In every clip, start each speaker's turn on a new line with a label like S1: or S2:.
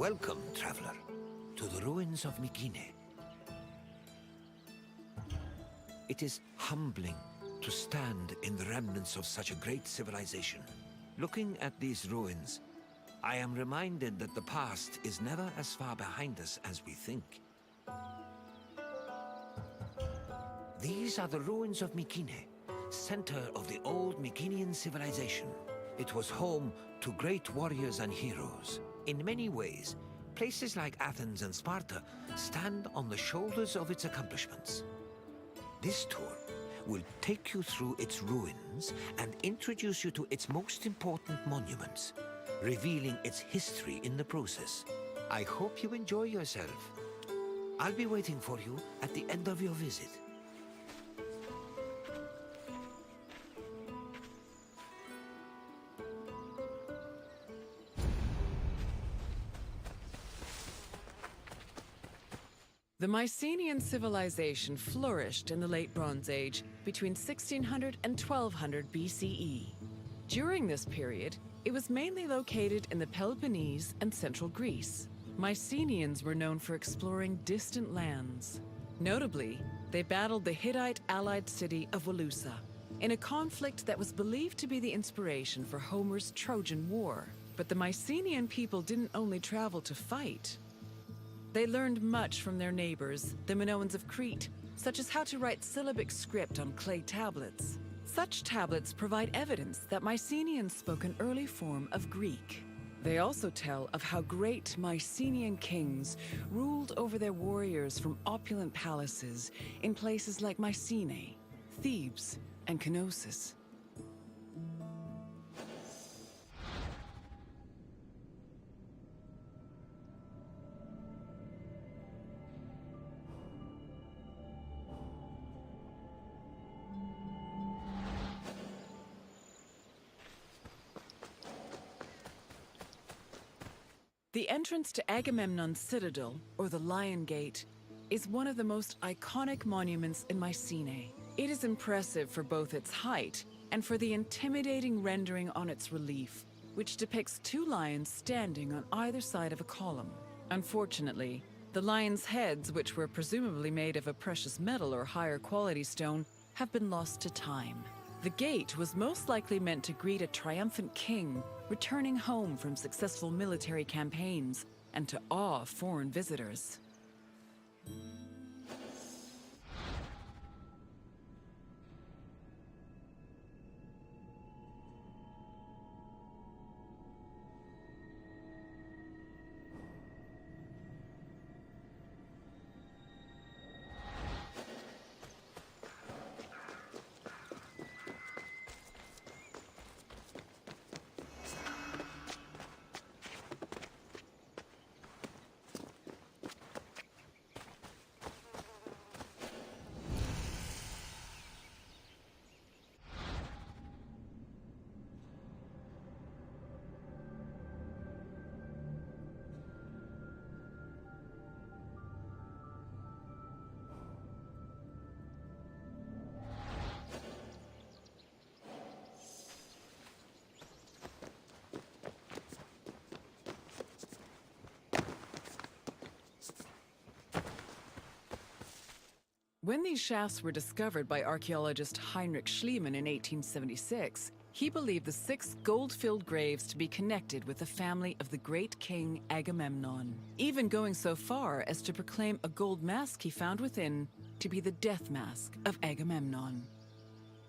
S1: Welcome, traveler, to the ruins of Mycenaean. It is humbling to stand in the remnants of such a great civilization. Looking at these ruins, I am reminded that the past is never as far behind us as we think. These are the ruins of Mycenaean, center of the old Mycenaean civilization. It was home to great warriors and heroes. In many ways, places like Athens and Sparta stand on the shoulders of its accomplishments. This tour will take you through its ruins and introduce you to its most important monuments, revealing its history in the process. I hope you enjoy yourself. I'll be waiting for you at the end of your visit.
S2: The Mycenaean civilization flourished in the Late Bronze Age between 1600 and 1200 BCE. During this period, it was mainly located in the Peloponnese and central Greece. Mycenaeans were known for exploring distant lands. Notably, they battled the Hittite-allied city of Walusa in a conflict that was believed to be the inspiration for Homer's Trojan War. But the Mycenaean people didn't only travel to fight. They learned much from their neighbors, the Minoans of Crete, such as how to write syllabic script on clay tablets. Such tablets provide evidence that Mycenaeans spoke an early form of Greek. They also tell of how great Mycenaean kings ruled over their warriors from opulent palaces in places like Mycenae, Thebes, and Knossos. The entrance to Agamemnon's citadel, or the Lion Gate, is one of the most iconic monuments in Mycenae. It is impressive for both its height and for the intimidating rendering on its relief, which depicts two lions standing on either side of a column. Unfortunately, the lions' heads, which were presumably made of a precious metal or higher quality stone, have been lost to time. The gate was most likely meant to greet a triumphant king returning home from successful military campaigns and to awe foreign visitors. When these shafts were discovered by archaeologist Heinrich Schliemann in 1876, he believed the 6 gold-filled graves to be connected with the family of the great king Agamemnon, even going so far as to proclaim a gold mask he found within to be the death mask of Agamemnon.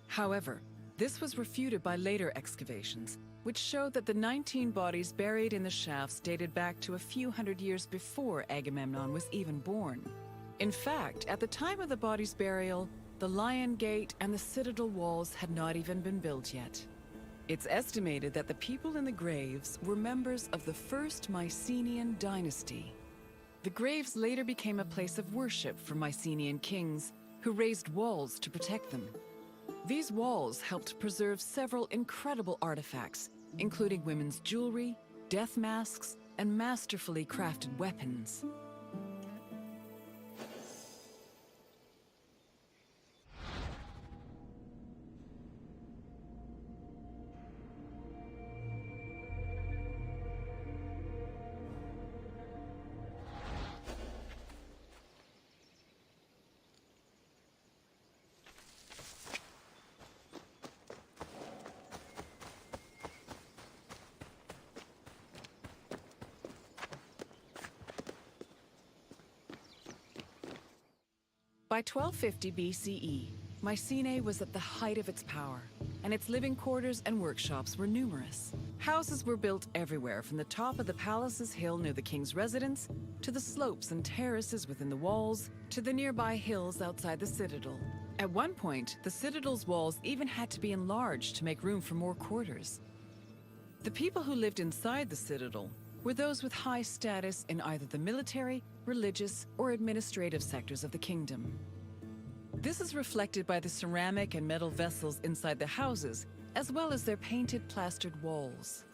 S2: However, this was refuted by later excavations, which showed that the 19 bodies buried in the shafts dated back to a few hundred years before Agamemnon was even born. In fact, at the time of the body's burial, the Lion Gate and the citadel walls had not even been built yet. It's estimated that the people in the graves were members of the first Mycenaean dynasty. The graves later became a place of worship for Mycenaean kings, who raised walls to protect them. These walls helped preserve several incredible artifacts, including women's jewelry, death masks, and masterfully crafted weapons. By 1250 BCE, Mycenae was at the height of its power, and its living quarters and workshops were numerous. Houses were built everywhere, from the top of the palace's hill near the king's residence, to the slopes and terraces within the walls, to the nearby hills outside the citadel. At one point, the citadel's walls even had to be enlarged to make room for more quarters. The people who lived inside the citadel were those with high status in either the military, religious, or administrative sectors of the kingdom. This is reflected by the ceramic and metal vessels inside the houses, as well as their painted plastered walls.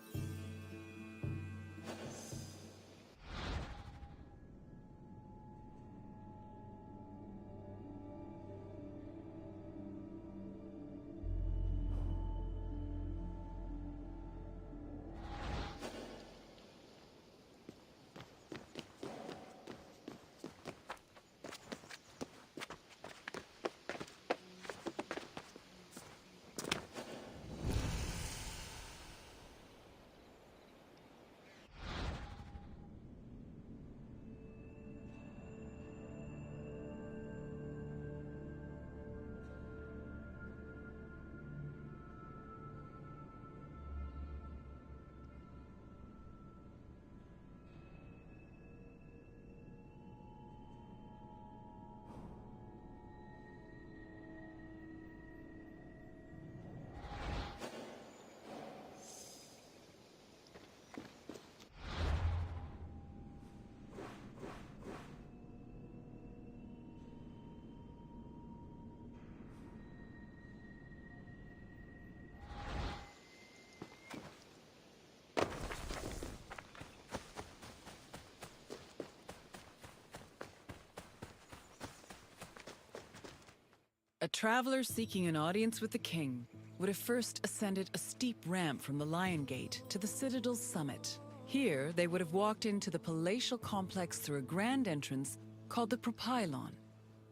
S2: A traveler seeking an audience with the king would have first ascended a steep ramp from the Lion Gate to the citadel's summit. Here, they would have walked into the palatial complex through a grand entrance called the propylon.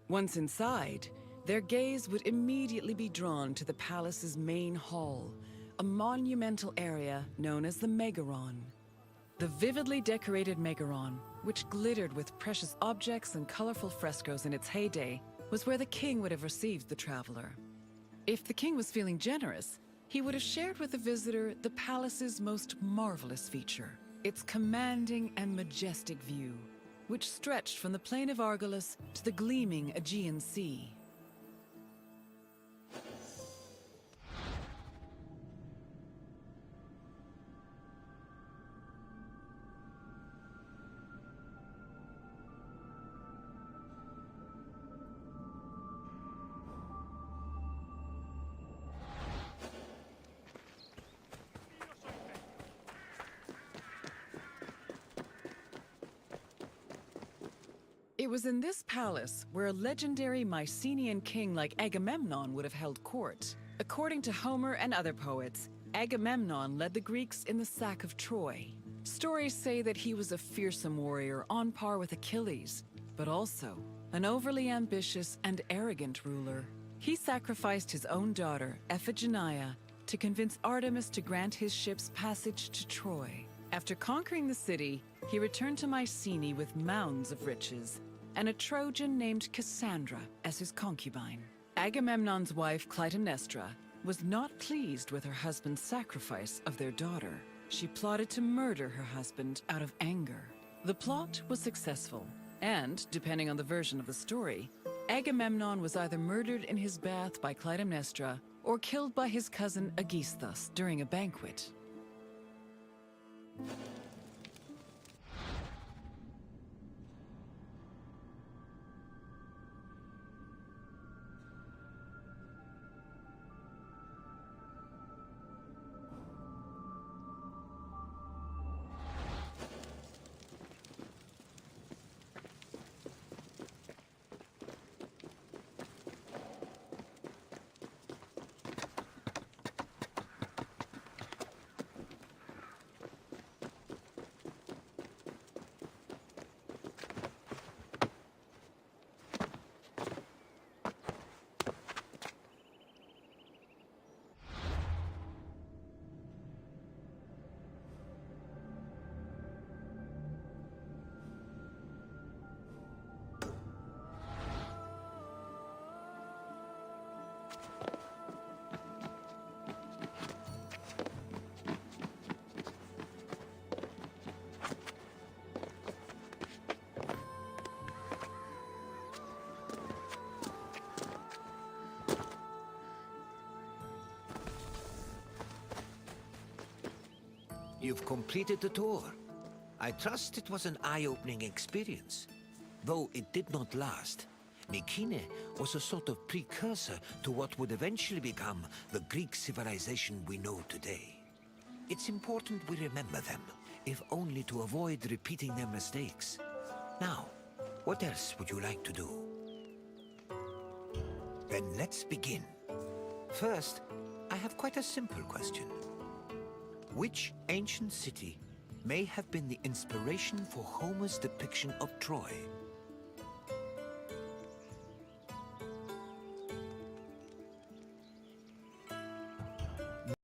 S2: Once inside, their gaze would immediately be drawn to the palace's main hall, a monumental area known as the Megaron. The vividly decorated Megaron, which glittered with precious objects and colorful frescoes in its heyday, was where the king would have received the traveler. If the king was feeling generous, he would have shared with the visitor the palace's most marvelous feature, its commanding and majestic view, which stretched from the plain of Argolis to the gleaming Aegean Sea. It was in this palace where a legendary Mycenaean king like Agamemnon would have held court. According to Homer and other poets, Agamemnon led the Greeks in the sack of Troy. Stories say that he was a fearsome warrior on par with Achilles, but also an overly ambitious and arrogant ruler. He sacrificed his own daughter, Iphigenia, to convince Artemis to grant his ship's passage to Troy. After conquering the city, he returned to Mycenae with mounds of riches, and a Trojan named Cassandra as his concubine. Agamemnon's wife, Clytemnestra, was not pleased with her husband's sacrifice of their daughter. She plotted to murder her husband out of anger. The plot was successful, and, depending on the version of the story, Agamemnon was either murdered in his bath by Clytemnestra or killed by his cousin Aegisthus during a banquet.
S1: You've completed the tour. I trust it was an eye-opening experience. Though it did not last, Mycenae was a sort of precursor to what would eventually become the Greek civilization we know today. It's important we remember them, if only to avoid repeating their mistakes. Now, what else would you like to do? Then let's begin. First, I have quite a simple question. Which ancient city may have been the inspiration for Homer's depiction of Troy?